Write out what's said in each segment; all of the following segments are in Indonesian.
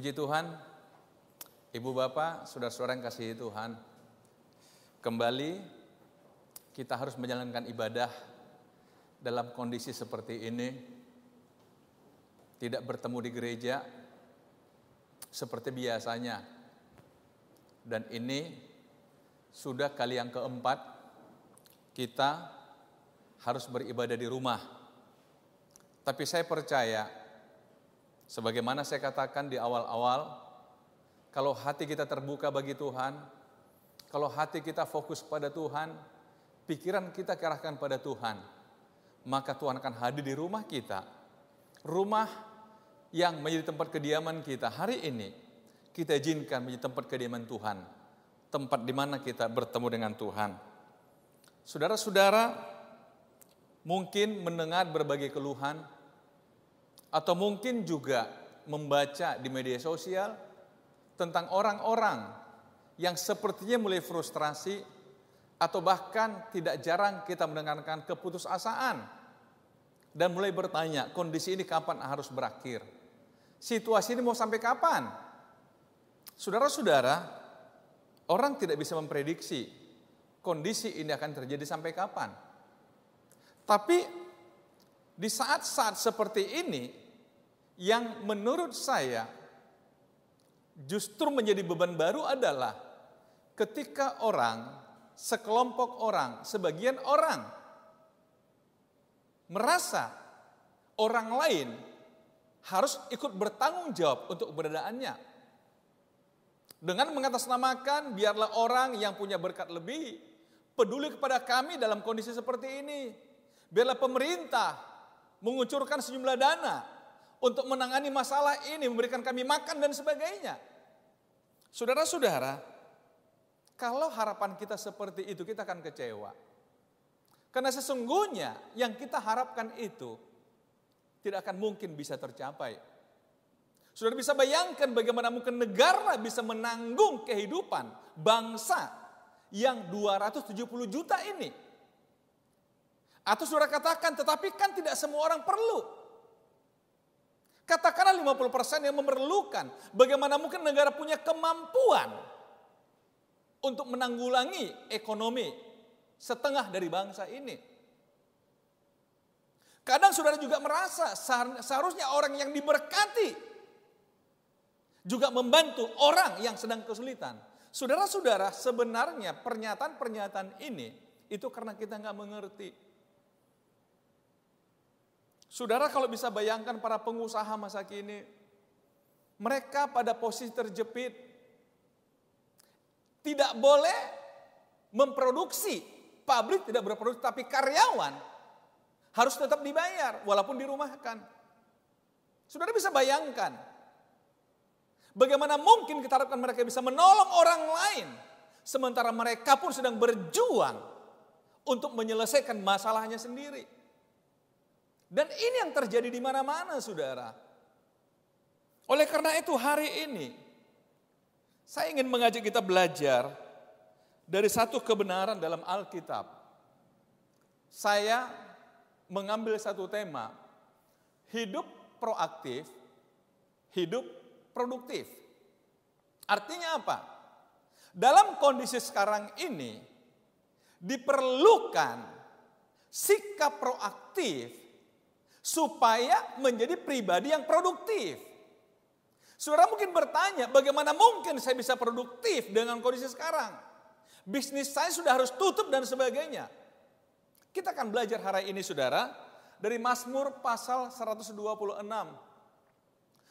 Puji Tuhan, Ibu Bapak, saudara-saudara yang kasihi Tuhan. Kembali kita harus menjalankan ibadah dalam kondisi seperti ini. Tidak bertemu di gereja seperti biasanya. Dan ini sudah kali yang keempat kita harus beribadah di rumah. Tapi saya percaya, sebagaimana saya katakan di awal-awal, kalau hati kita terbuka bagi Tuhan, kalau hati kita fokus pada Tuhan, pikiran kita kerahkan pada Tuhan, maka Tuhan akan hadir di rumah kita. Rumah yang menjadi tempat kediaman kita hari ini, kita izinkan menjadi tempat kediaman Tuhan, tempat di mana kita bertemu dengan Tuhan. Saudara-saudara mungkin mendengar berbagai keluhan, atau mungkin juga membaca di media sosial tentang orang-orang yang sepertinya mulai frustrasi, atau bahkan tidak jarang kita mendengarkan keputusasaan dan mulai bertanya, kondisi ini kapan harus berakhir? Situasi ini mau sampai kapan? Saudara-saudara, orang tidak bisa memprediksi kondisi ini akan terjadi sampai kapan. Tapi di saat-saat seperti ini, yang menurut saya justru menjadi beban baru adalah ketika orang, sekelompok orang, sebagian orang merasa orang lain harus ikut bertanggung jawab untuk keberadaannya. Dengan mengatasnamakan, biarlah orang yang punya berkat lebih peduli kepada kami dalam kondisi seperti ini. Biarlah pemerintah mengucurkan sejumlah dana untuk menangani masalah ini, memberikan kami makan dan sebagainya. Saudara-saudara, kalau harapan kita seperti itu, kita akan kecewa. Karena sesungguhnya yang kita harapkan itu tidak akan mungkin bisa tercapai. Saudara bisa bayangkan bagaimana mungkin negara bisa menanggung kehidupan bangsa yang 270 juta ini. Atau saudara katakan, tetapi kan tidak semua orang perlu. Katakanlah 50% yang memerlukan. Bagaimana mungkin negara punya kemampuan untuk menanggulangi ekonomi setengah dari bangsa ini. Kadang saudara juga merasa seharusnya orang yang diberkati juga membantu orang yang sedang kesulitan. Saudara-saudara, sebenarnya pernyataan-pernyataan ini itu karena kita nggak mengerti. Saudara kalau bisa bayangkan para pengusaha masa kini, mereka pada posisi terjepit, tidak boleh memproduksi, pabrik tidak berproduksi, tapi karyawan harus tetap dibayar walaupun dirumahkan. Saudara bisa bayangkan, bagaimana mungkin kita harapkan mereka bisa menolong orang lain, sementara mereka pun sedang berjuang untuk menyelesaikan masalahnya sendiri. Dan ini yang terjadi di mana-mana, saudara. Oleh karena itu hari ini, saya ingin mengajak kita belajar dari satu kebenaran dalam Alkitab. Saya mengambil satu tema, hidup proaktif, hidup produktif. Artinya apa? Dalam kondisi sekarang ini, diperlukan sikap proaktif supaya menjadi pribadi yang produktif. Saudara mungkin bertanya, bagaimana mungkin saya bisa produktif dengan kondisi sekarang? Bisnis saya sudah harus tutup dan sebagainya. Kita akan belajar hari ini, saudara, dari Mazmur pasal 126.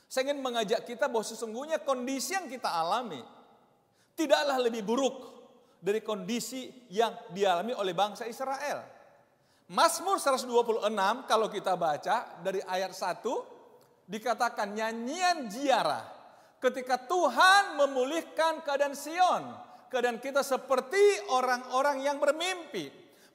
Saya ingin mengajak kita bahwa sesungguhnya kondisi yang kita alami tidaklah lebih buruk dari kondisi yang dialami oleh bangsa Israel. Mazmur 126 kalau kita baca dari ayat 1 dikatakan nyanyian ziarah ketika Tuhan memulihkan keadaan Sion. Keadaan kita seperti orang-orang yang bermimpi.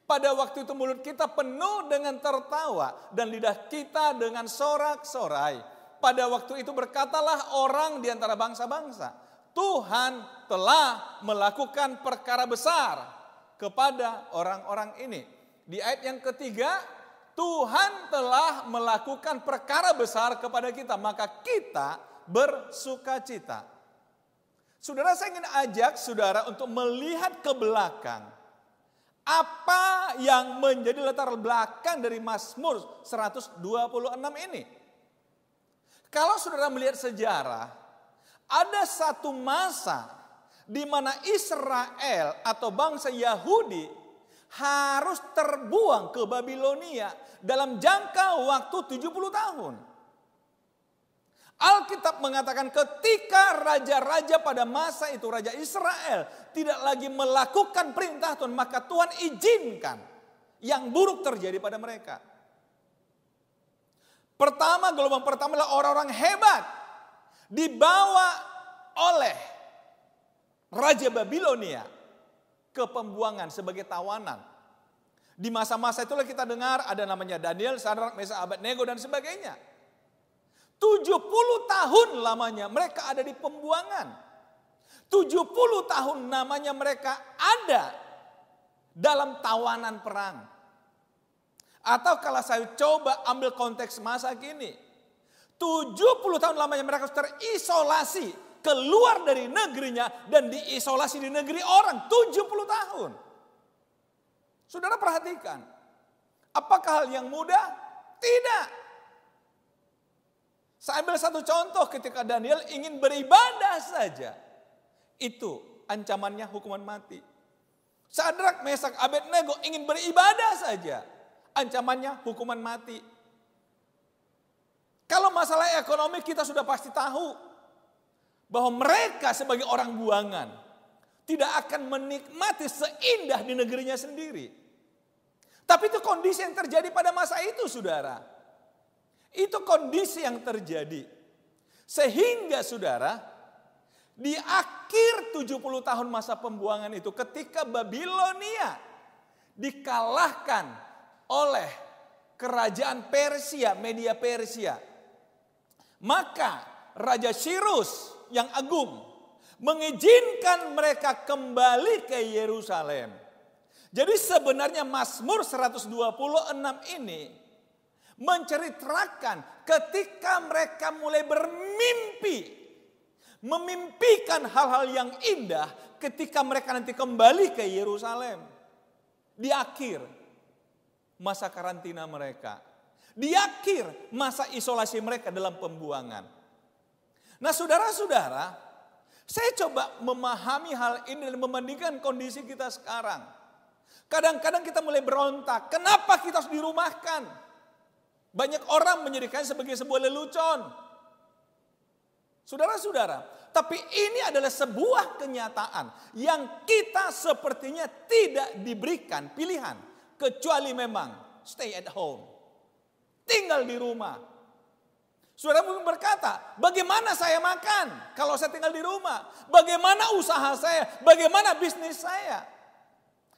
Pada waktu itu mulut kita penuh dengan tertawa dan lidah kita dengan sorak-sorai. Pada waktu itu berkatalah orang di antara bangsa-bangsa, Tuhan telah melakukan perkara besar kepada orang-orang ini. Di ayat yang ketiga, Tuhan telah melakukan perkara besar kepada kita, maka kita bersukacita. Saudara, saya ingin ajak saudara untuk melihat ke belakang. Apa yang menjadi latar belakang dari Mazmur 126 ini? Kalau saudara melihat sejarah, ada satu masa di mana Israel atau bangsa Yahudi harus terbuang ke Babilonia dalam jangka waktu 70 tahun. Alkitab mengatakan ketika raja-raja pada masa itu, Raja Israel tidak lagi melakukan perintah Tuhan, maka Tuhan izinkan yang buruk terjadi pada mereka. Pertama, gelombang pertama adalah orang-orang hebat dibawa oleh Raja Babilonia ke pembuangan sebagai tawanan. Di masa-masa itulah kita dengar ada namanya Daniel, Sadrak, Mesak, Abednego dan sebagainya. 70 tahun lamanya mereka ada di pembuangan. 70 tahun namanya mereka ada dalam tawanan perang. Atau kalau saya coba ambil konteks masa kini, 70 tahun lamanya mereka terisolasi, keluar dari negerinya dan diisolasi di negeri orang 70 tahun. Saudara perhatikan, apakah hal yang mudah? Tidak. Saya ambil satu contoh ketika Daniel ingin beribadah saja. Itu ancamannya hukuman mati. Sadrak, Mesak, Abednego ingin beribadah saja. Ancamannya hukuman mati. Kalau masalah ekonomi kita sudah pasti tahu. Bahwa mereka sebagai orang buangan tidak akan menikmati seindah di negerinya sendiri. Tapi itu kondisi yang terjadi pada masa itu, saudara. Itu kondisi yang terjadi. Sehingga saudara, di akhir 70 tahun masa pembuangan itu ketika Babilonia dikalahkan oleh kerajaan Persia, Media Persia. Maka Raja Cyrus yang agung mengizinkan mereka kembali ke Yerusalem. Jadi sebenarnya Mazmur 126 ini menceritakan ketika mereka mulai bermimpi, memimpikan hal-hal yang indah ketika mereka nanti kembali ke Yerusalem. Di akhir masa karantina mereka, di akhir masa isolasi mereka dalam pembuangan. Nah saudara-saudara, saya coba memahami hal ini dan membandingkan kondisi kita sekarang. Kadang-kadang kita mulai berontak, kenapa kita harus dirumahkan? Banyak orang menjadikannya sebagai sebuah lelucon. Saudara-saudara, tapi ini adalah sebuah kenyataan yang kita sepertinya tidak diberikan pilihan. Kecuali memang stay at home. Tinggal di rumah. Saudara mungkin berkata, bagaimana saya makan kalau saya tinggal di rumah? Bagaimana usaha saya? Bagaimana bisnis saya?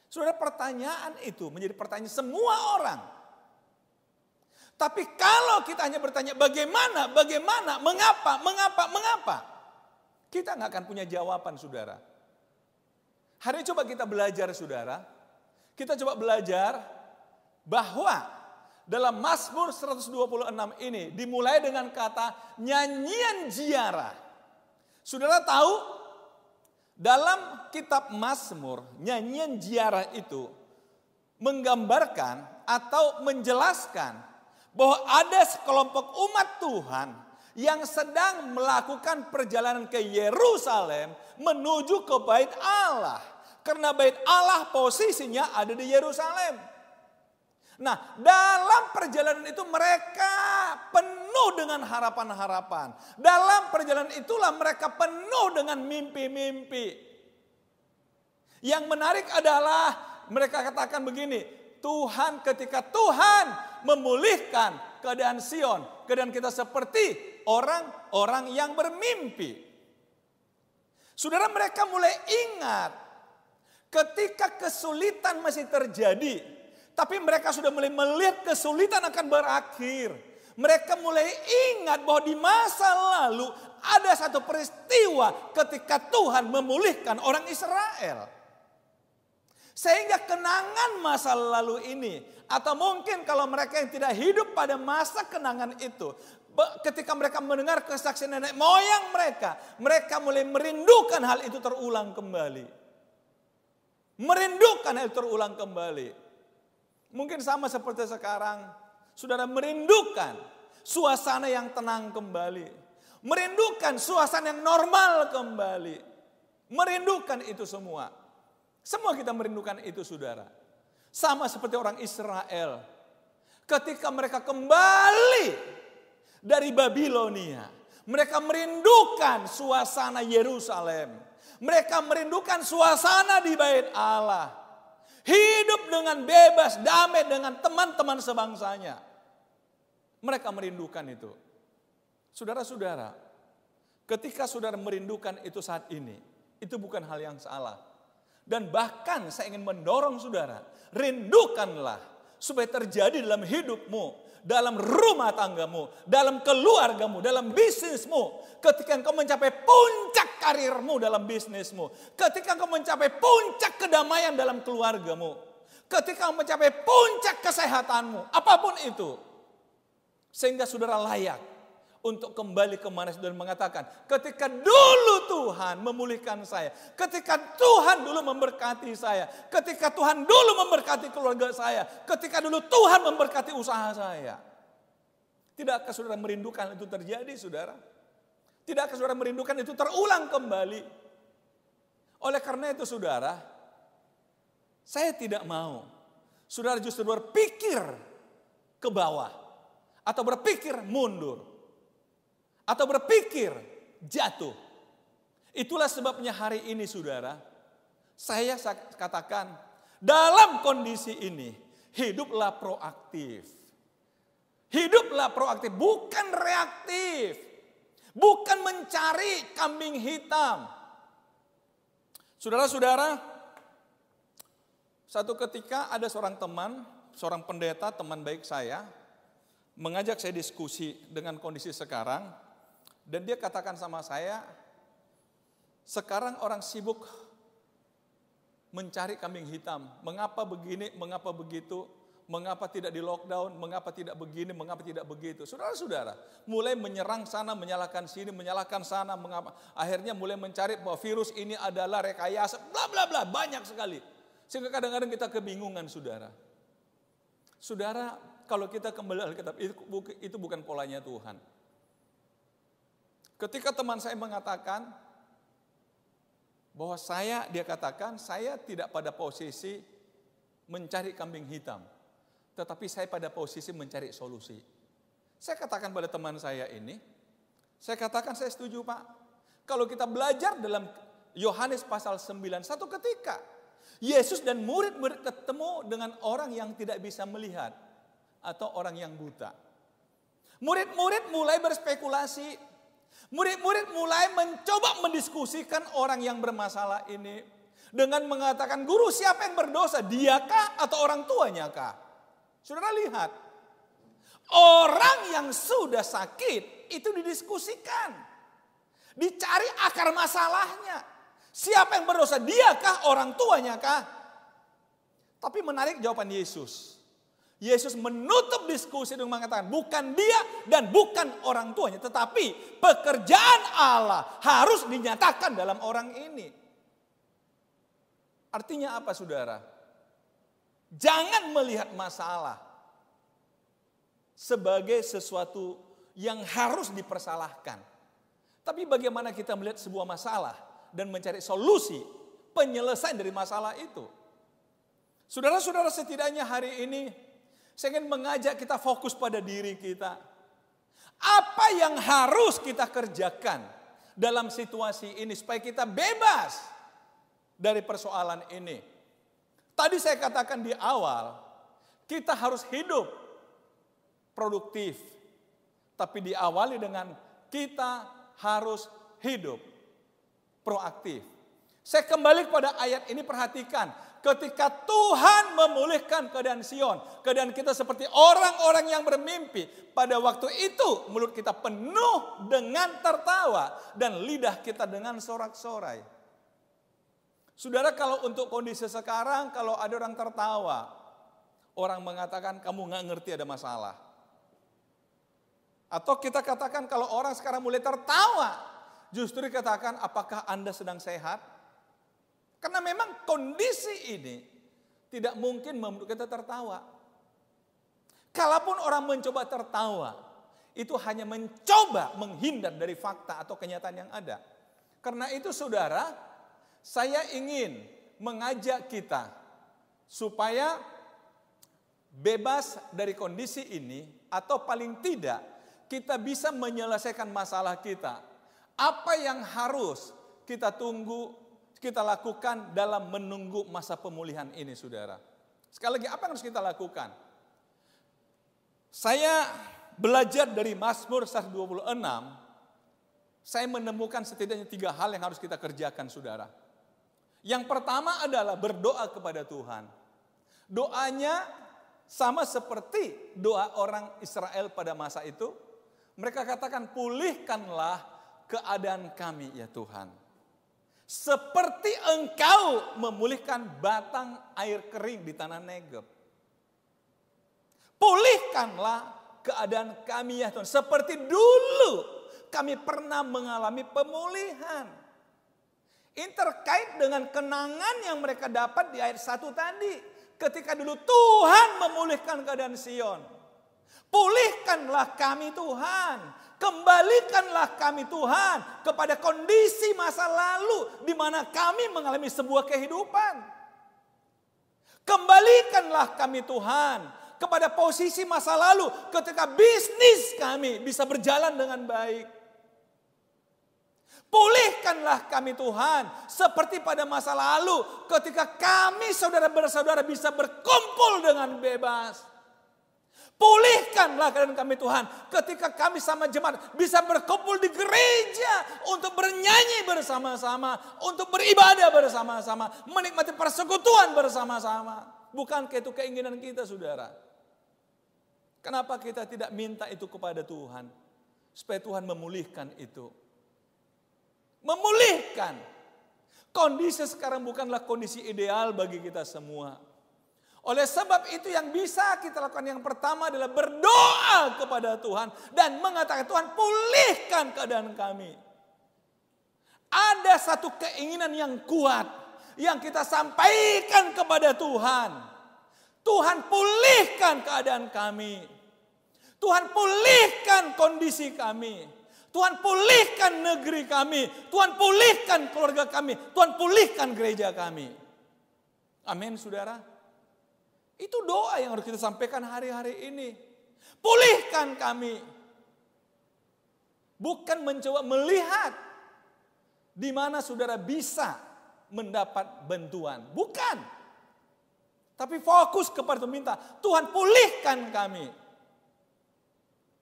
Saudara, pertanyaan itu menjadi pertanyaan semua orang. Tapi kalau kita hanya bertanya bagaimana, mengapa, kita nggak akan punya jawaban, saudara. Hari ini coba kita belajar, saudara. Kita coba belajar bahwa dalam Mazmur 126 ini dimulai dengan kata nyanyian ziarah. Saudara tahu, dalam kitab Mazmur, nyanyian ziarah itu menggambarkan atau menjelaskan bahwa ada sekelompok umat Tuhan yang sedang melakukan perjalanan ke Yerusalem menuju ke Bait Allah. Karena Bait Allah posisinya ada di Yerusalem. Nah, dalam perjalanan itu mereka penuh dengan harapan-harapan. Dalam perjalanan itulah mereka penuh dengan mimpi-mimpi. Yang menarik adalah mereka katakan begini, Tuhan, ketika Tuhan memulihkan keadaan Sion, keadaan kita seperti orang-orang yang bermimpi. Saudara, mereka mulai ingat ketika kesulitan masih terjadi, tapi mereka sudah mulai melihat kesulitan akan berakhir. Mereka mulai ingat bahwa di masa lalu ada satu peristiwa ketika Tuhan memulihkan orang Israel. Sehingga kenangan masa lalu ini, atau mungkin kalau mereka yang tidak hidup pada masa kenangan itu, Ketika mereka mendengar kesaksian nenek moyang mereka mulai merindukan hal itu terulang kembali. Merindukan hal itu terulang kembali. Mungkin sama seperti sekarang, saudara merindukan suasana yang tenang kembali. Merindukan suasana yang normal kembali. Merindukan itu semua. Semua kita merindukan itu, saudara. Sama seperti orang Israel. Ketika mereka kembali dari Babilonia, mereka merindukan suasana Yerusalem. Mereka merindukan suasana di Bait Allah. Hidup dengan bebas, damai dengan teman-teman sebangsanya. Mereka merindukan itu. Saudara-saudara, ketika saudara merindukan itu saat ini, itu bukan hal yang salah. Dan bahkan saya ingin mendorong saudara, rindukanlah supaya terjadi dalam hidupmu, dalam rumah tanggamu, dalam keluargamu, dalam bisnismu. Ketika engkau mencapai puncak karirmu dalam bisnismu. Ketika engkau mencapai puncak kedamaian dalam keluargamu. Ketika engkau mencapai puncak kesehatanmu. Apapun itu. Sehingga saudara layak untuk kembali ke mana saudara mengatakan. Ketika dulu Tuhan memulihkan saya. Ketika Tuhan dulu memberkati saya. Ketika Tuhan dulu memberkati keluarga saya. Ketika dulu Tuhan memberkati usaha saya. Tidakkah saudara merindukan itu terjadi, saudara? Tidakkah saudara merindukan itu terulang kembali? Oleh karena itu, saudara, saya tidak mau saudara justru berpikir ke bawah. Atau berpikir mundur. Atau berpikir jatuh. Itulah sebabnya hari ini, saudara, saya katakan dalam kondisi ini hiduplah proaktif. Hiduplah proaktif, bukan reaktif. Bukan mencari kambing hitam. Saudara-saudara, satu ketika ada seorang teman, seorang pendeta, teman baik saya, mengajak saya diskusi dengan kondisi sekarang. Dan dia katakan sama saya, sekarang orang sibuk mencari kambing hitam. Mengapa begini, mengapa begitu, mengapa tidak di lockdown, mengapa tidak begini, mengapa tidak begitu. Saudara-saudara, mulai menyerang sana, menyalahkan sini, menyalahkan sana. Akhirnya mulai mencari bahwa virus ini adalah rekayasa, bla bla bla, banyak sekali. Sehingga kadang-kadang kita kebingungan, saudara. Saudara, kalau kita kembali Alkitab, itu bukan polanya Tuhan. Ketika teman saya mengatakan bahwa dia katakan saya tidak pada posisi mencari kambing hitam, tetapi saya pada posisi mencari solusi. Saya katakan pada teman saya ini, saya katakan saya setuju Pak. Kalau kita belajar dalam Yohanes pasal 9, satu ketika Yesus dan murid-murid ketemu dengan orang yang tidak bisa melihat atau orang yang buta. Murid-murid mulai berspekulasi. Murid-murid mulai mencoba mendiskusikan orang yang bermasalah ini dengan mengatakan, guru siapa yang berdosa? Diakah atau orang tuanya kah? Saudara lihat, orang yang sudah sakit itu didiskusikan. Dicari akar masalahnya. Siapa yang berdosa? Diakah orang tuanya kah? Tapi menarik jawaban Yesus. Yesus menutup diskusi dengan mengatakan bukan dia dan bukan orang tuanya. Tetapi pekerjaan Allah harus dinyatakan dalam orang ini. Artinya apa saudara? Jangan melihat masalah sebagai sesuatu yang harus dipersalahkan. Tapi bagaimana kita melihat sebuah masalah dan mencari solusi penyelesaian dari masalah itu. Saudara-saudara, setidaknya hari ini saya ingin mengajak kita fokus pada diri kita. Apa yang harus kita kerjakan dalam situasi ini supaya kita bebas dari persoalan ini. Tadi saya katakan di awal, kita harus hidup produktif. Tapi diawali dengan kita harus hidup proaktif. Saya kembali kepada ayat ini, perhatikan. Ketika Tuhan memulihkan keadaan Sion, keadaan kita seperti orang-orang yang bermimpi. Pada waktu itu mulut kita penuh dengan tertawa dan lidah kita dengan sorak-sorai. Saudara, kalau untuk kondisi sekarang, kalau ada orang tertawa, orang mengatakan kamu gak ngerti ada masalah. Atau kita katakan kalau orang sekarang mulai tertawa, justru dikatakan apakah Anda sedang sehat? Karena memang kondisi ini tidak mungkin membuat kita tertawa. Kalaupun orang mencoba tertawa, itu hanya mencoba menghindar dari fakta atau kenyataan yang ada. Karena itu saudara, saya ingin mengajak kita supaya bebas dari kondisi ini, atau paling tidak kita bisa menyelesaikan masalah kita. Apa yang harus kita tunggu, kita lakukan dalam menunggu masa pemulihan ini saudara. Sekali lagi, apa yang harus kita lakukan? Saya belajar dari Mazmur 126, saya menemukan setidaknya 3 hal yang harus kita kerjakan saudara. Yang pertama adalah berdoa kepada Tuhan. Doanya sama seperti doa orang Israel pada masa itu. Mereka katakan, pulihkanlah keadaan kami ya Tuhan. Seperti Engkau memulihkan batang air kering di tanah Negeb. Pulihkanlah keadaan kami ya Tuhan. Seperti dulu kami pernah mengalami pemulihan. Ini terkait dengan kenangan yang mereka dapat di ayat 1 tadi. Ketika dulu Tuhan memulihkan keadaan Sion. Pulihkanlah kami Tuhan. Kembalikanlah kami Tuhan kepada kondisi masa lalu di mana kami mengalami sebuah kehidupan. Kembalikanlah kami Tuhan kepada posisi masa lalu ketika bisnis kami bisa berjalan dengan baik. Pulihkanlah kami Tuhan seperti pada masa lalu ketika kami saudara bersaudara bisa berkumpul dengan bebas. Pulihkanlah keadaan kami Tuhan ketika kami sama jemaat bisa berkumpul di gereja untuk bernyanyi bersama-sama, untuk beribadah bersama-sama, menikmati persekutuan bersama-sama. Bukankah itu keinginan kita saudara? Kenapa kita tidak minta itu kepada Tuhan? Supaya Tuhan memulihkan itu. Memulihkan. Kondisi sekarang bukanlah kondisi ideal bagi kita semua. Oleh sebab itu yang bisa kita lakukan yang pertama adalah berdoa kepada Tuhan. Dan mengatakan, Tuhan pulihkan keadaan kami. Ada satu keinginan yang kuat yang kita sampaikan kepada Tuhan. Tuhan pulihkan keadaan kami. Tuhan pulihkan kondisi kami. Tuhan pulihkan negeri kami. Tuhan pulihkan keluarga kami. Tuhan pulihkan gereja kami. Amin saudara. Itu doa yang harus kita sampaikan hari-hari ini. Pulihkan kami. Bukan mencoba melihat di mana saudara bisa mendapat bantuan. Bukan. Tapi fokus kepada meminta, Tuhan pulihkan kami.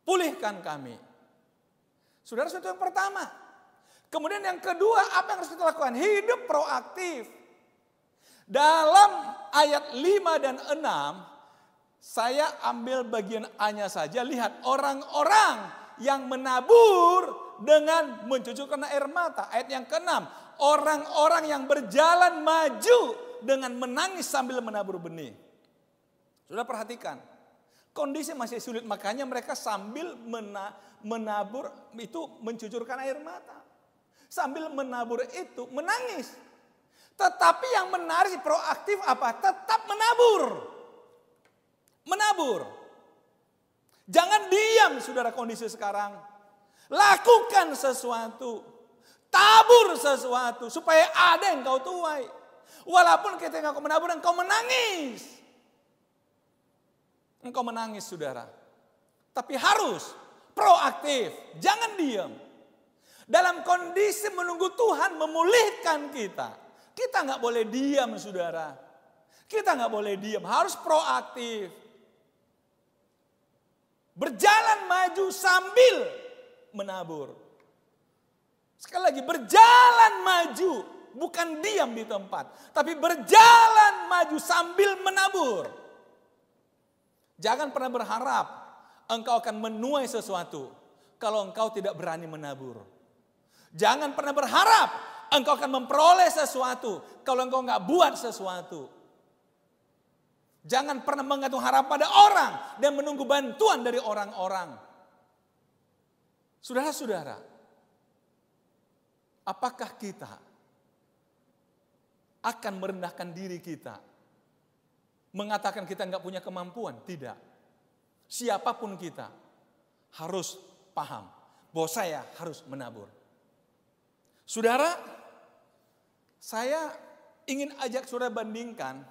Pulihkan kami. Saudara, itu yang pertama. Kemudian yang kedua, apa yang harus kita lakukan? Hidup proaktif. Dalam ayat 5 dan 6, saya ambil bagian A-nya saja. Lihat, orang-orang yang menabur dengan mencucurkan air mata. Ayat yang ke-6, orang-orang yang berjalan maju dengan menangis sambil menabur benih. Sudah perhatikan, kondisi masih sulit, makanya mereka sambil menabur itu mencucurkan air mata. Sambil menabur itu menangis. Tetapi yang menarik proaktif apa? Tetap menabur. Menabur. Jangan diam saudara kondisi sekarang. Lakukan sesuatu. Tabur sesuatu supaya ada yang kau tuai. Walaupun ketika engkau menabur, engkau menangis. Engkau menangis saudara. Tapi harus proaktif. Jangan diam. Dalam kondisi menunggu Tuhan memulihkan kita. Kita nggak boleh diam saudara. Kita nggak boleh diam. Harus proaktif. Berjalan maju sambil menabur. Sekali lagi, berjalan maju. Bukan diam di tempat. Tapi berjalan maju sambil menabur. Jangan pernah berharap engkau akan menuai sesuatu kalau engkau tidak berani menabur. Jangan pernah berharap engkau akan memperoleh sesuatu kalau engkau nggak buat sesuatu. Jangan pernah menggantung harap pada orang dan menunggu bantuan dari orang-orang. Saudara-saudara, apakah kita akan merendahkan diri kita? Mengatakan kita nggak punya kemampuan? Tidak. Siapapun kita harus paham bahwa saya harus menabur. Saudara, saya ingin ajak saudara bandingkan.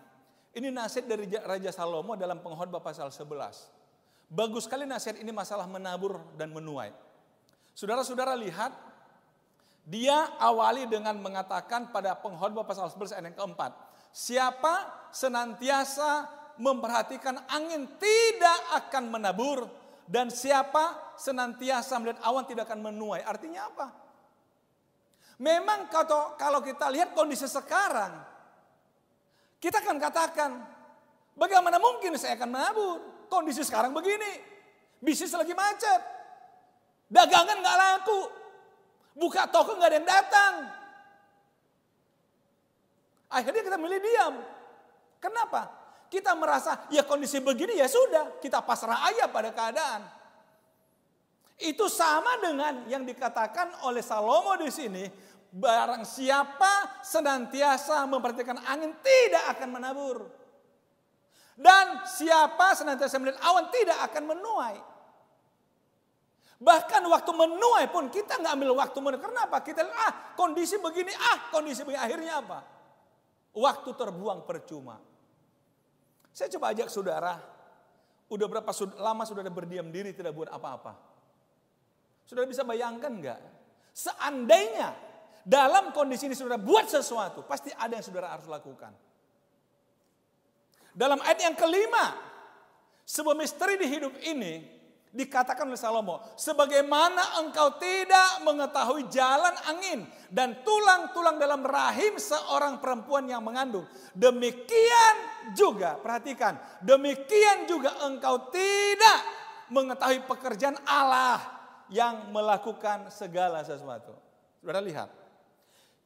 Ini nasihat dari Raja Salomo dalam Pengkhotbah pasal 11. Bagus sekali nasihat ini masalah menabur dan menuai. Saudara-saudara lihat, dia awali dengan mengatakan pada Pengkhotbah pasal 11 ayat yang keempat. Siapa senantiasa memperhatikan angin tidak akan menabur, dan siapa senantiasa melihat awan tidak akan menuai. Artinya apa? Memang kalau kita lihat kondisi sekarang, kita akan katakan, bagaimana mungkin saya akan menabur? Kondisi sekarang begini, bisnis lagi macet, dagangan gak laku, buka toko gak ada yang datang. Akhirnya kita milih diam. Kenapa? Kita merasa ya kondisi begini ya sudah, kita pasrah aja pada keadaan. Itu sama dengan yang dikatakan oleh Salomo di sini, barang siapa senantiasa memperhatikan angin tidak akan menabur. Dan siapa senantiasa melihat awan tidak akan menuai. Bahkan waktu menuai pun kita nggak ambil waktu menuai. Kenapa? Kita kondisi begini, kondisi begini. Akhirnya apa? Waktu terbuang percuma. Saya coba ajak saudara, udah berapa lama saudara berdiam diri tidak buat apa-apa? Saudara bisa bayangkan nggak? Seandainya dalam kondisi ini saudara buat sesuatu, pasti ada yang saudara harus lakukan. Dalam ayat yang kelima, sebuah misteri di hidup ini dikatakan oleh Salomo, sebagaimana engkau tidak mengetahui jalan angin dan tulang-tulang dalam rahim seorang perempuan yang mengandung, demikian juga, perhatikan, demikian juga engkau tidak mengetahui pekerjaan Allah yang melakukan segala sesuatu. Saudara lihat,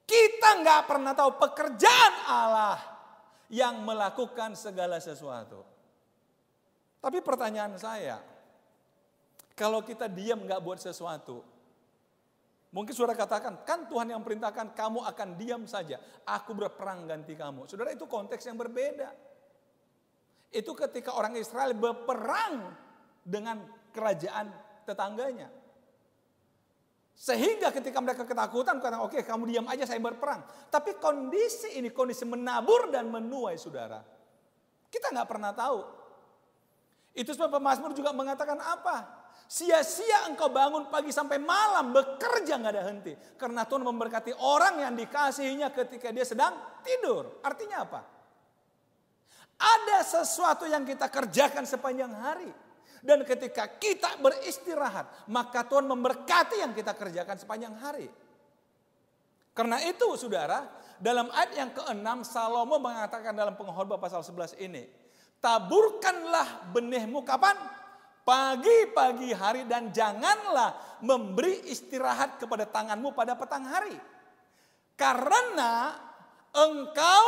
kita nggak pernah tahu pekerjaan Allah yang melakukan segala sesuatu. Tapi pertanyaan saya, kalau kita diam nggak buat sesuatu, mungkin saudara katakan, kan Tuhan yang perintahkan kamu akan diam saja, aku berperang ganti kamu. Saudara, itu konteks yang berbeda. Itu ketika orang Israel berperang dengan kerajaan tetangganya. Sehingga ketika mereka ketakutan, katakan oke, kamu diam aja, saya berperang. Tapi kondisi ini, kondisi menabur dan menuai saudara. Kita nggak pernah tahu. Itu sebab pemazmur juga mengatakan apa? Sia-sia engkau bangun pagi sampai malam, bekerja nggak ada henti. Karena Tuhan memberkati orang yang dikasihinya ketika dia sedang tidur. Artinya apa? Ada sesuatu yang kita kerjakan sepanjang hari. Dan ketika kita beristirahat, maka Tuhan memberkati yang kita kerjakan sepanjang hari. Karena itu saudara, dalam ayat yang ke-6 Salomo mengatakan dalam Pengkhotbah pasal 11 ini, taburkanlah benihmu kapan? Pagi-pagi hari, dan janganlah memberi istirahat kepada tanganmu pada petang hari. Karena engkau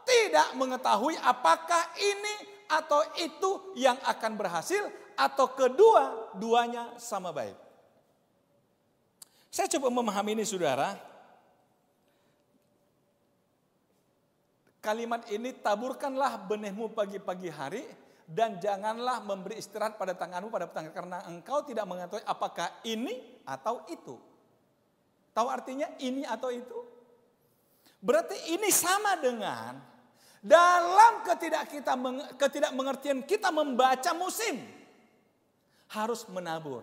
tidak mengetahui apakah ini atau itu yang akan berhasil, atau kedua-duanya sama baik. Saya coba memahami ini saudara. Kalimat ini, taburkanlah benihmu pagi-pagi hari, dan janganlah memberi istirahat pada tanganmu pada petang hari, karena engkau tidak mengetahui apakah ini atau itu. Tahu artinya ini atau itu? Berarti ini sama dengan dalam ketidakmengertian kita membaca musim. Harus menabur.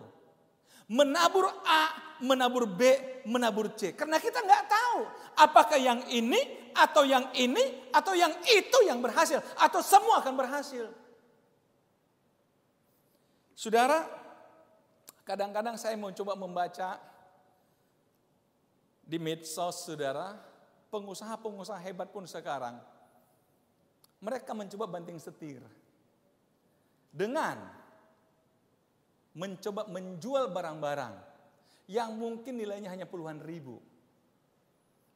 Menabur A, menabur B, menabur C. Karena kita nggak tahu apakah yang ini atau yang ini atau yang itu yang berhasil. Atau semua akan berhasil. Saudara, kadang-kadang saya mau coba membaca di medsos saudara, pengusaha-pengusaha hebat pun sekarang, mereka mencoba banting setir dengan mencoba menjual barang-barang yang mungkin nilainya hanya puluhan ribu.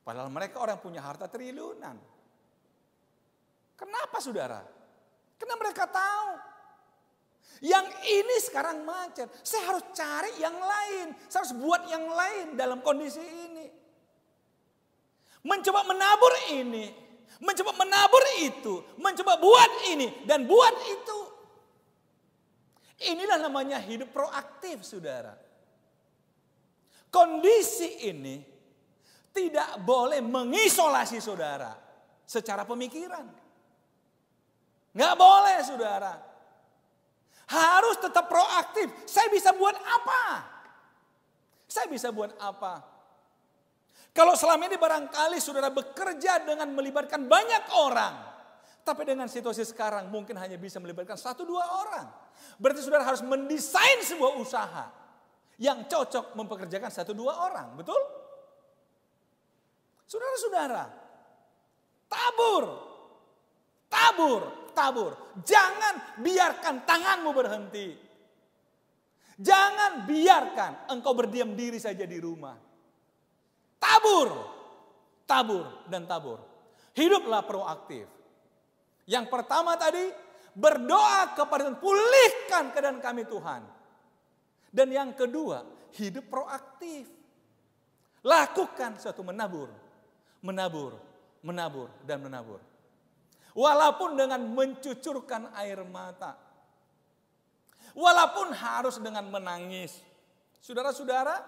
Padahal mereka orang punya harta triliunan. Kenapa saudara? Karena mereka tahu Yang ini sekarang macet. Saya harus cari yang lain. Saya harus buat yang lain dalam kondisi ini. Mencoba menabur ini. Mencoba menabur itu. Mencoba buat ini dan buat itu. Inilah namanya hidup proaktif, saudara. Kondisi ini tidak boleh mengisolasi saudara secara pemikiran. Nggak boleh, saudara. Harus tetap proaktif. Saya bisa buat apa? Saya bisa buat apa? Kalau selama ini barangkali saudara bekerja dengan melibatkan banyak orang. Tapi dengan situasi sekarang mungkin hanya bisa melibatkan 1-2 orang. Berarti saudara harus mendesain sebuah usaha yang cocok mempekerjakan 1-2 orang. Betul? Saudara-saudara, tabur. Jangan biarkan tanganmu berhenti. Jangan biarkan engkau berdiam diri saja di rumah. Tabur. Hiduplah proaktif. Yang pertama tadi, berdoa kepada Tuhan, pulihkan keadaan kami Tuhan. Dan yang kedua, hidup proaktif. Lakukan suatu menabur. Walaupun dengan mencucurkan air mata. Walaupun harus dengan menangis. Saudara-saudara,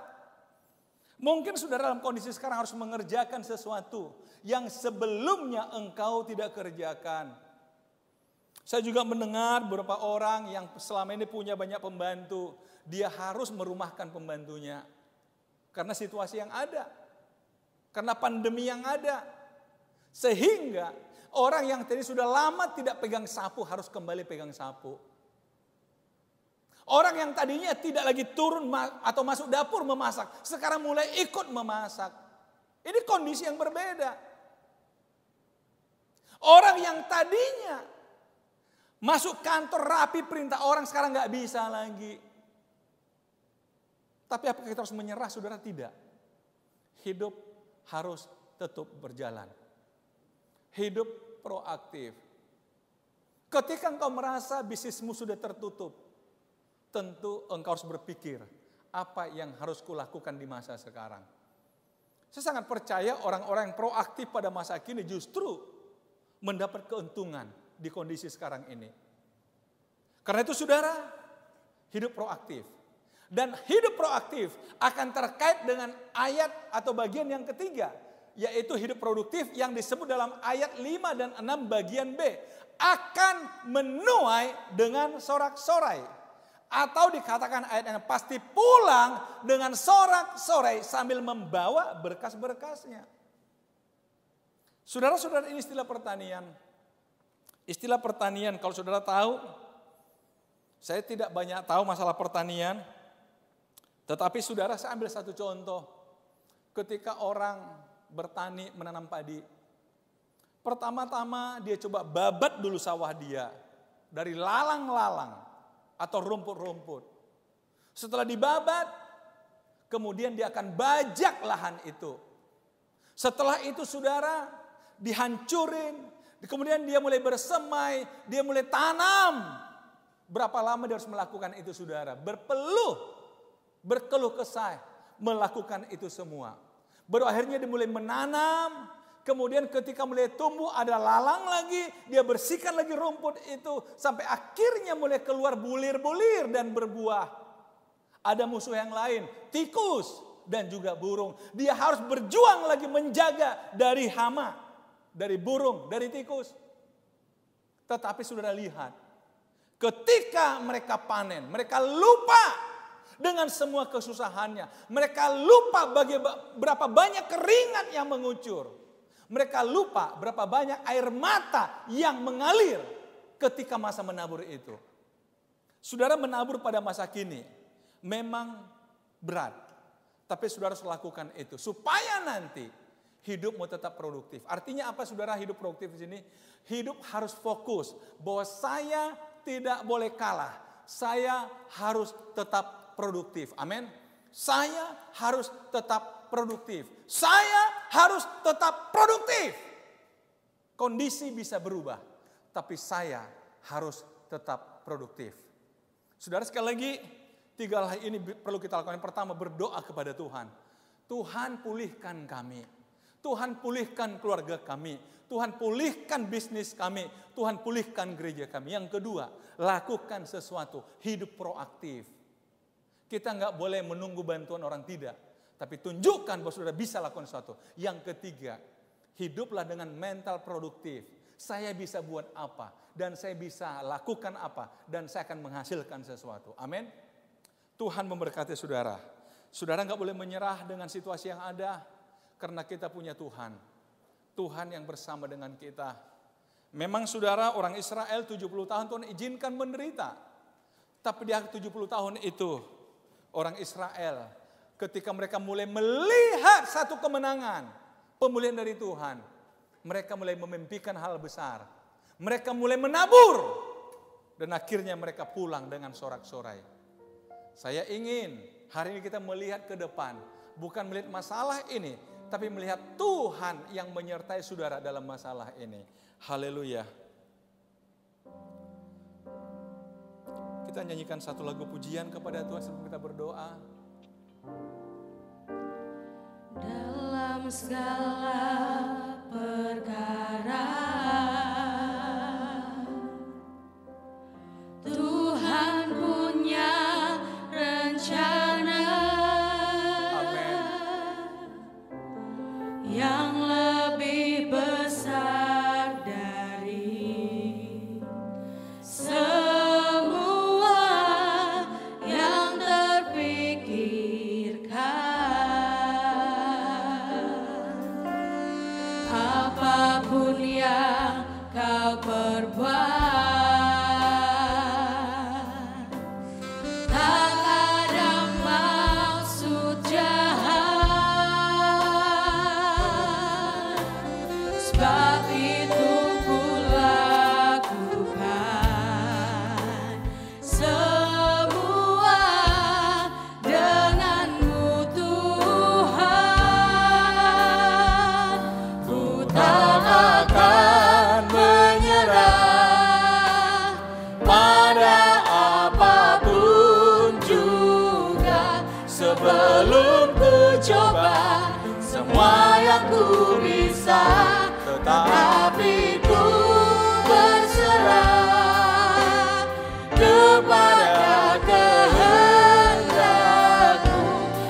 mungkin saudara dalam kondisi sekarang harus mengerjakan sesuatu yang sebelumnya engkau tidak kerjakan. Saya juga mendengar beberapa orang yang selama ini punya banyak pembantu. Dia harus merumahkan pembantunya. Karena situasi yang ada. Karena pandemi yang ada. Sehingga orang yang tadi sudah lama tidak pegang sapu harus kembali pegang sapu. Orang yang tadinya tidak lagi turun atau masuk dapur memasak. Sekarang mulai ikut memasak. Ini kondisi yang berbeda. Orang yang tadinya masuk kantor rapi perintah orang sekarang gak bisa lagi. Tapi apakah kita harus menyerah? Saudara, tidak. Hidup harus tetap berjalan. Hidup proaktif. Ketika engkau merasa bisnismu sudah tertutup, tentu engkau harus berpikir, apa yang harus kulakukan di masa sekarang. Saya sangat percaya orang-orang yang proaktif pada masa kini justru mendapat keuntungan di kondisi sekarang ini. Karena itu saudara, hidup proaktif. Dan hidup proaktif akan terkait dengan ayat atau bagian yang ketiga, yaitu hidup produktif yang disebut dalam ayat 5 dan 6 bagian B. Akan menuai dengan sorak-sorai. Atau dikatakan ayat yang pasti pulang dengan sorak-sorai sambil membawa berkas-berkasnya. Saudara-saudara, ini istilah pertanian. Istilah pertanian, kalau saudara tahu, saya tidak banyak tahu masalah pertanian. Tetapi saudara, saya ambil satu contoh. Ketika orang bertani menanam padi. Pertama-tama dia coba babat dulu sawah dia. Dari lalang-lalang atau rumput-rumput. Setelah dibabat, kemudian dia akan bajak lahan itu. Setelah itu saudara, dihancurin. Kemudian dia mulai bersemai, dia mulai tanam. Berapa lama dia harus melakukan itu saudara? Berkeluh kesah melakukan itu semua. Baru akhirnya dia mulai menanam. Kemudian ketika mulai tumbuh ada lalang lagi. Dia bersihkan lagi rumput itu. Sampai akhirnya mulai keluar bulir-bulir dan berbuah. Ada musuh yang lain. Tikus dan juga burung. Dia harus berjuang lagi menjaga dari hama. Dari burung, dari tikus. Tetapi saudara lihat. Ketika mereka panen. Mereka lupa dengan semua kesusahannya. Mereka lupa berapa banyak keringat yang mengucur. Mereka lupa berapa banyak air mata yang mengalir ketika masa menabur itu. Saudara, menabur pada masa kini memang berat. Tapi saudara harus lakukan itu supaya nanti hidupmu tetap produktif. Artinya apa saudara hidup produktif di sini? Hidup harus fokus bahwa saya tidak boleh kalah. Saya harus tetap produktif. Amin. Saya harus tetap produktif. Saya harus tetap produktif. Kondisi bisa berubah, tapi saya harus tetap produktif. Saudara, sekali lagi, 3 hal ini perlu kita lakukan. Yang pertama, berdoa kepada Tuhan. Tuhan, pulihkan kami. Tuhan, pulihkan keluarga kami. Tuhan, pulihkan bisnis kami. Tuhan, pulihkan gereja kami. Yang kedua, lakukan sesuatu. Hidup proaktif. Kita nggak boleh menunggu bantuan orang, tidak. Tapi tunjukkan bahwa saudara bisa lakukan sesuatu. Yang ketiga, hiduplah dengan mental produktif. Saya bisa buat apa, dan saya bisa lakukan apa, dan saya akan menghasilkan sesuatu. Amin. Tuhan memberkati saudara. Saudara nggak boleh menyerah dengan situasi yang ada, karena kita punya Tuhan. Tuhan yang bersama dengan kita. Memang saudara, orang Israel 70 tahun Tuhan izinkan menderita. Tapi di akhir 70 tahun itu, orang Israel ketika mereka mulai melihat satu kemenangan, pemulihan dari Tuhan, mereka mulai memimpikan hal besar. Mereka mulai menabur. Dan akhirnya mereka pulang dengan sorak-sorai. Saya ingin hari ini kita melihat ke depan. Bukan melihat masalah ini, tapi melihat Tuhan yang menyertai saudara dalam masalah ini. Haleluya. Kita nyanyikan satu lagu pujian kepada Tuhan sebelum kita berdoa. Dalam segala perkara Tuhan punya rencana. Amin. Yang lebih besar dari semua yang terpikirkan. Apapun yang kau perbuat, tak ada maksud jahat. Sebab itu ku lakukan semua denganmu Tuhan. Ku tak akan menyerah pada apapun juga, sebelum ku coba semua yang ku bisa, tetapi ku berserah kepada kehendak-Mu.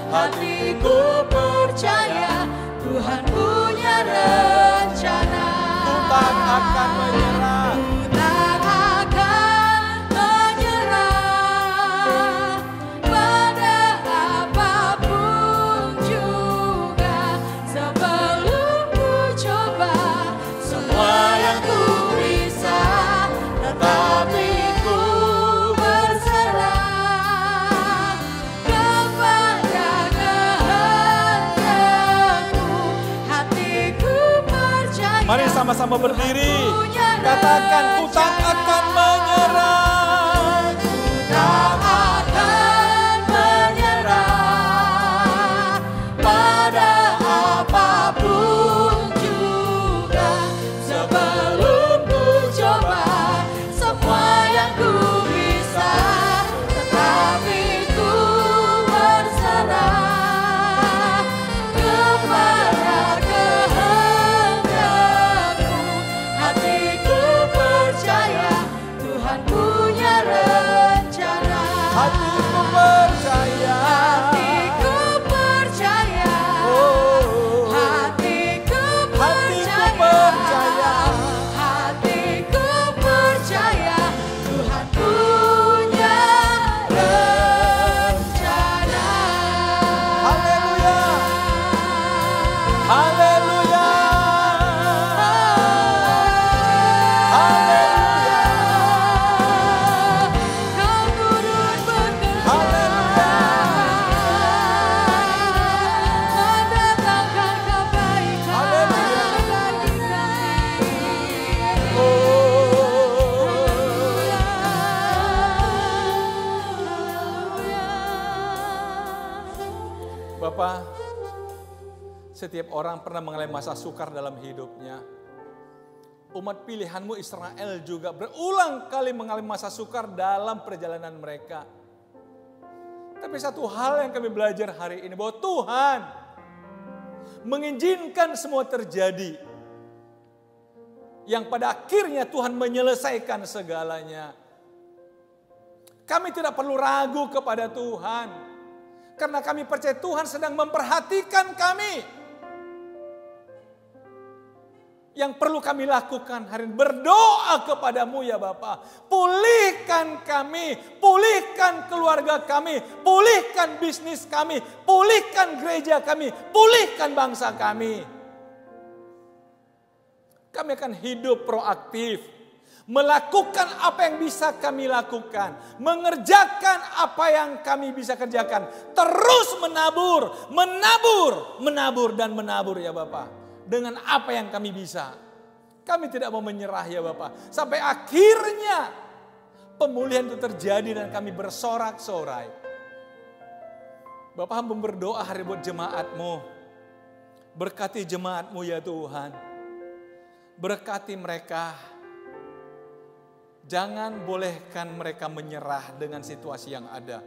Hatiku percaya Tuhan punya rencana. Ku tak akan menyerah. Ku tak akan menyerah pada apapun juga, sebelum ku coba semua yang ku bisa, tetapi ku berserah kepada kehendak-Mu. Hatiku percaya. Mari sama-sama berdiri. Punya Katakan, ku tak akan menyerah. tak akan menyerah pada apapun juga, sebelum ku coba semua yang ku bisa, tetapi ku berserah kepada kehendak-Mu. Hatiku percaya Tuhan punya rencana. Hatiku percaya. Hatiku percaya. Oh. Hatiku Hatiku percaya. percaya. Hatiku percaya Tuhan punya rencana. Haleluya. Haleluya. Haleluya. Kau turut bekerja mendatangkan kebaikan Haleluya. bagi kami. Bapak, setiap orang pernah mengalami masa sukar dalam hidupnya. Umat pilihanmu Israel juga berulang kali mengalami masa sukar dalam perjalanan mereka. Tapi satu hal yang kami belajar hari ini, bahwa Tuhan mengizinkan semua terjadi. Yang pada akhirnya Tuhan menyelesaikan segalanya. Kami tidak perlu ragu kepada Tuhan. Karena kami percaya Tuhan sedang memperhatikan kami. Yang perlu kami lakukan hari ini, berdoa kepadamu ya Bapa. Pulihkan kami, pulihkan keluarga kami, pulihkan bisnis kami, pulihkan gereja kami, pulihkan bangsa kami. Kami akan hidup proaktif, melakukan apa yang bisa kami lakukan, mengerjakan apa yang kami bisa kerjakan, terus menabur, dan menabur ya Bapa, dengan apa yang kami bisa. Kami tidak mau menyerah ya Bapa, sampai akhirnya pemulihan itu terjadi dan kami bersorak-sorai. Bapa, hamba berdoa hari buat jemaat-Mu, berkati jemaat-Mu ya Tuhan. Berkati mereka, jangan bolehkan mereka menyerah dengan situasi yang ada.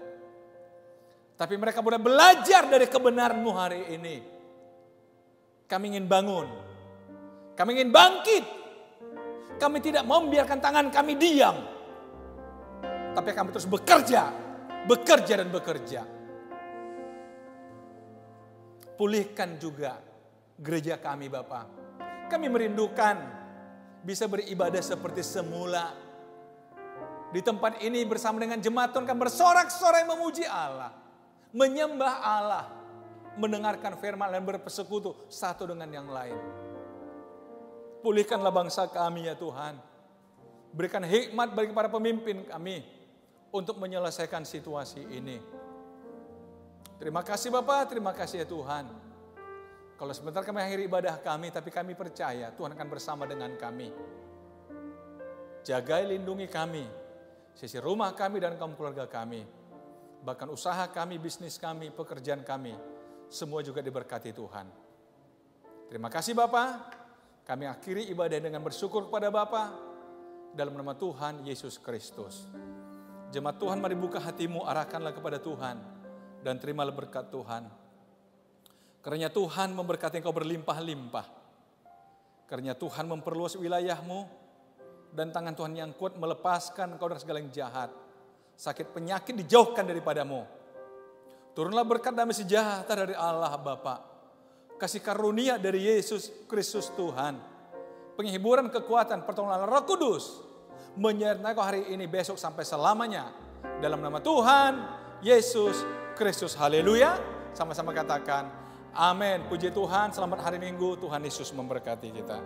Tapi mereka boleh belajar dari kebenaran-Mu hari ini. Kami ingin bangun, kami ingin bangkit. Kami tidak mau membiarkan tangan kami diam. Tapi kami terus bekerja dan bekerja. Pulihkan juga gereja kami Bapak. Kami merindukan bisa beribadah seperti semula. Di tempat ini bersama dengan jemaat Tuhan kami bersorak-sorai memuji Allah. Menyembah Allah. Mendengarkan firman dan bersekutu satu dengan yang lain. Pulihkanlah bangsa kami ya Tuhan. Berikan hikmat bagi para pemimpin kami untuk menyelesaikan situasi ini. Terima kasih Bapak, terima kasih ya Tuhan. Kalau sebentar kami akhiri ibadah kami, tapi kami percaya Tuhan akan bersama dengan kami. Jagai, lindungi kami, sisi rumah kami dan kaum keluarga kami. Bahkan usaha kami, bisnis kami, pekerjaan kami, semua juga diberkati Tuhan. Terima kasih Bapa. Kami akhiri ibadah dengan bersyukur kepada Bapa dalam nama Tuhan Yesus Kristus. Jemaat Tuhan, mari buka hatimu, arahkanlah kepada Tuhan dan terimalah berkat Tuhan. Karena Tuhan memberkati engkau berlimpah-limpah. Karena Tuhan memperluas wilayahmu. Dan tangan Tuhan yang kuat melepaskan engkau dari segala yang jahat. Sakit penyakit dijauhkan daripadamu. Turunlah berkat damai sejahtera dari Allah Bapa. Kasih karunia dari Yesus Kristus Tuhan. Penghiburan, kekuatan, pertolongan Roh Kudus. Menyertai engkau hari ini, besok sampai selamanya. Dalam nama Tuhan Yesus Kristus. Haleluya. Sama-sama katakan amin. Puji Tuhan, selamat hari Minggu. Tuhan Yesus memberkati kita.